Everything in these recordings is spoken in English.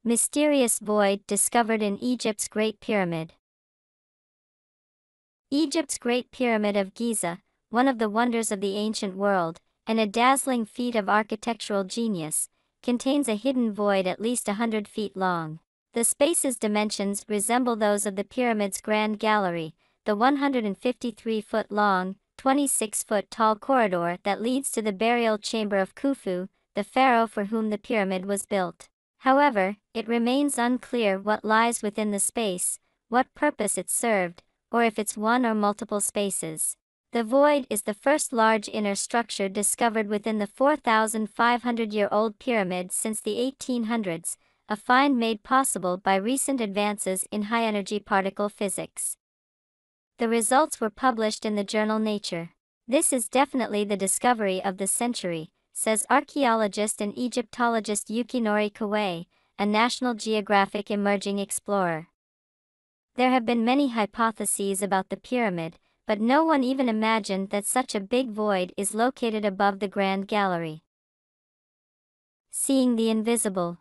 Mysterious void discovered in Egypt's Great Pyramid. Egypt's Great Pyramid of Giza, one of the wonders of the ancient world, and a dazzling feat of architectural genius, contains a hidden void at least 100 feet long. The space's dimensions resemble those of the pyramid's Grand Gallery, the 153-foot-long, 26-foot-tall corridor that leads to the burial chamber of Khufu, the pharaoh for whom the pyramid was built. However, it remains unclear what lies within the space, what purpose it served, or if it's one or multiple spaces. The void is the first large inner structure discovered within the 4,500-year-old pyramid since the 1800s, a find made possible by recent advances in high-energy particle physics. The results were published in the journal Nature. "This is definitely the discovery of the century," says archaeologist and Egyptologist Yukinori Kawai, a National Geographic emerging explorer. There have been many hypotheses about the pyramid, but no one even imagined that such a big void is located above the Grand Gallery. Seeing the invisible.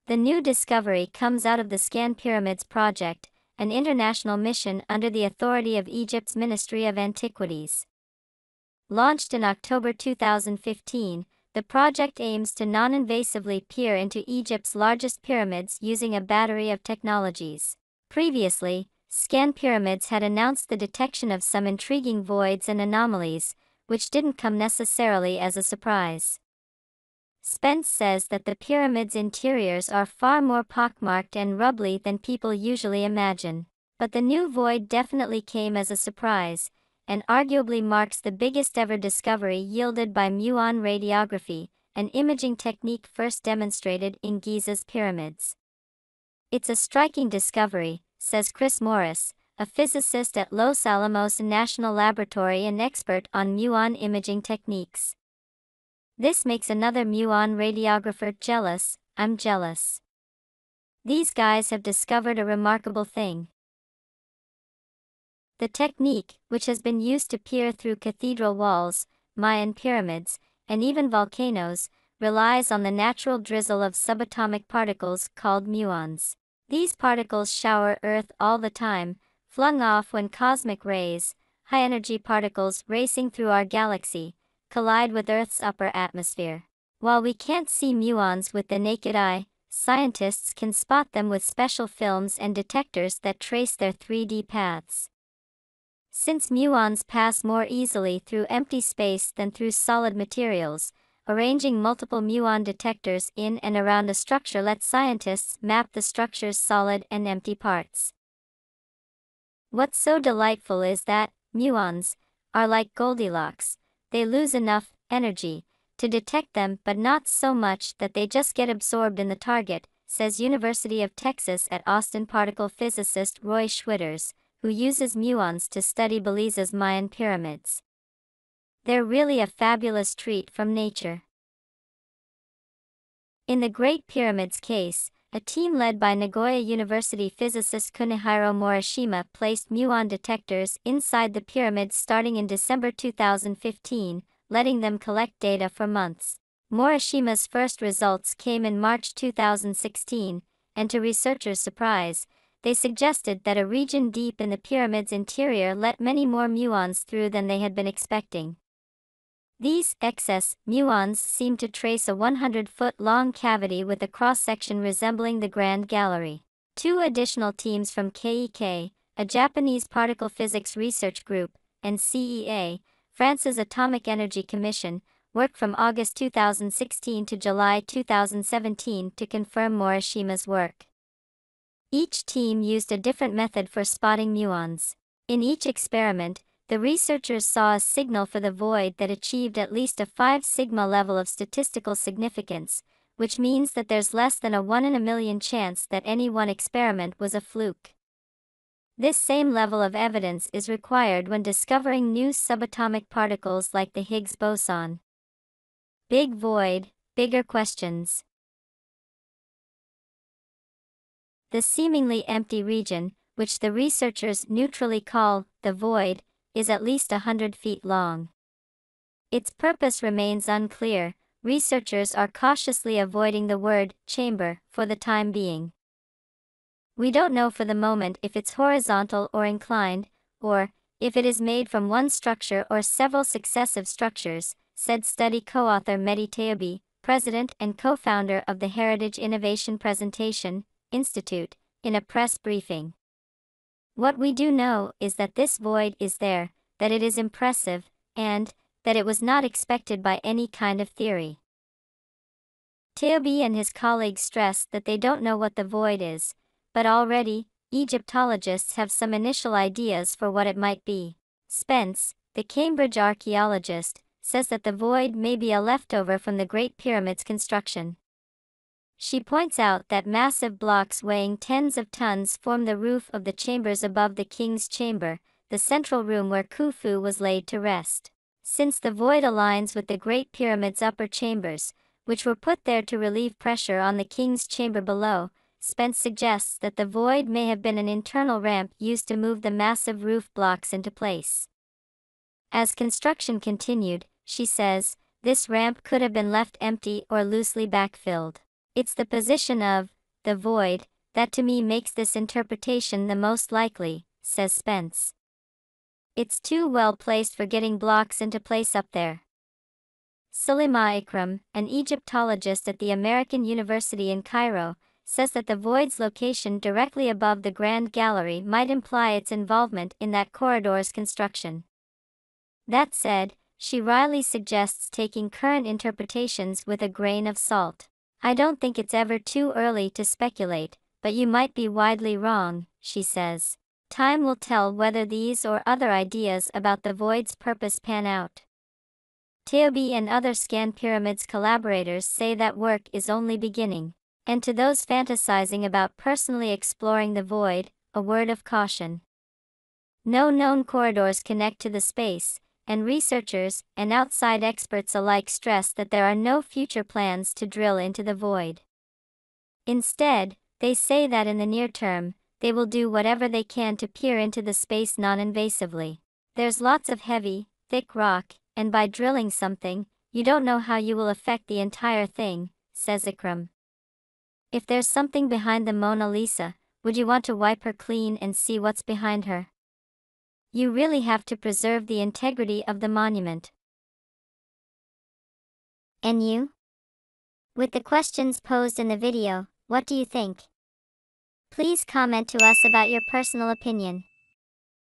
The new discovery comes out of the Scan Pyramids project, an international mission under the authority of Egypt's Ministry of Antiquities. Launched in October 2015, the project aims to non-invasively peer into Egypt's largest pyramids using a battery of technologies. Previously, Scan Pyramids had announced the detection of some intriguing voids and anomalies, which didn't come necessarily as a surprise. Spence says that the pyramid's interiors are far more pockmarked and rubbly than people usually imagine. But the new void definitely came as a surprise, and arguably marks the biggest ever discovery yielded by muon radiography, an imaging technique first demonstrated in Giza's pyramids. "It's a striking discovery," says Chris Morris, a physicist at Los Alamos National Laboratory and expert on muon imaging techniques. "This makes another muon radiographer jealous. I'm jealous. These guys have discovered a remarkable thing." The technique, which has been used to peer through cathedral walls, Mayan pyramids, and even volcanoes, relies on the natural drizzle of subatomic particles called muons. These particles shower Earth all the time, flung off when cosmic rays, high-energy particles racing through our galaxy, collide with Earth's upper atmosphere. While we can't see muons with the naked eye, scientists can spot them with special films and detectors that trace their 3D paths. Since muons pass more easily through empty space than through solid materials, arranging multiple muon detectors in and around a structure lets scientists map the structure's solid and empty parts. What's so delightful is that muons are like Goldilocks. They lose enough energy to detect them but not so much that they just get absorbed in the target, says University of Texas at Austin particle physicist Roy Schwitters, who uses muons to study Belize's Mayan pyramids. They're really a fabulous treat from nature. In the Great Pyramid's case, a team led by Nagoya University physicist Kunihiro Morishima placed muon detectors inside the pyramids starting in December 2015, letting them collect data for months. Morishima's first results came in March 2016, and to researchers' surprise, they suggested that a region deep in the pyramid's interior let many more muons through than they had been expecting. These excess muons seem to trace a 100-foot-long cavity with a cross-section resembling the Grand Gallery. Two additional teams from KEK, a Japanese particle physics research group, and CEA, France's Atomic Energy Commission, worked from August 2016 to July 2017 to confirm Morishima's work. Each team used a different method for spotting muons. In each experiment, the researchers saw a signal for the void that achieved at least a 5 sigma level of statistical significance, which means that there's less than a 1 in a million chance that any one experiment was a fluke. This same level of evidence is required when discovering new subatomic particles like the Higgs boson. Big void, bigger questions. The seemingly empty region, which the researchers neutrally call the void, is at least 100 feet long. Its purpose remains unclear, researchers are cautiously avoiding the word chamber for the time being. We don't know for the moment if it's horizontal or inclined, or if it is made from one structure or several successive structures, said study co-author Mehdi Taoubi, president and co-founder of the Heritage Innovation Presentation Institute, in a press briefing. What we do know is that this void is there, that it is impressive, and that it was not expected by any kind of theory. Taoubi and his colleagues stress that they don't know what the void is, but already, Egyptologists have some initial ideas for what it might be. Spence, the Cambridge archaeologist, says that the void may be a leftover from the Great Pyramid's construction. She points out that massive blocks weighing tens of tons form the roof of the chambers above the king's chamber, the central room where Khufu was laid to rest. Since the void aligns with the Great Pyramid's upper chambers, which were put there to relieve pressure on the king's chamber below, Spence suggests that the void may have been an internal ramp used to move the massive roof blocks into place. As construction continued, she says, this ramp could have been left empty or loosely backfilled. It's the position of the void that to me makes this interpretation the most likely, says Spence. It's too well placed for getting blocks into place up there. Sulema Ikram, an Egyptologist at the American University in Cairo, says that the void's location directly above the Grand Gallery might imply its involvement in that corridor's construction. That said, she wryly suggests taking current interpretations with a grain of salt. I don't think it's ever too early to speculate, but you might be widely wrong, she says. Time will tell whether these or other ideas about the void's purpose pan out. Taoubi and other Scan Pyramids collaborators say that work is only beginning. And to those fantasizing about personally exploring the void, a word of caution. No known corridors connect to the space, and researchers and outside experts alike stress that there are no future plans to drill into the void. Instead, they say that in the near term, they will do whatever they can to peer into the space non-invasively. There's lots of heavy, thick rock, and by drilling something, you don't know how you will affect the entire thing, says Ikram. If there's something behind the Mona Lisa, would you want to wipe her clean and see what's behind her? You really have to preserve the integrity of the monument. And you? With the questions posed in the video, what do you think? Please comment to us about your personal opinion.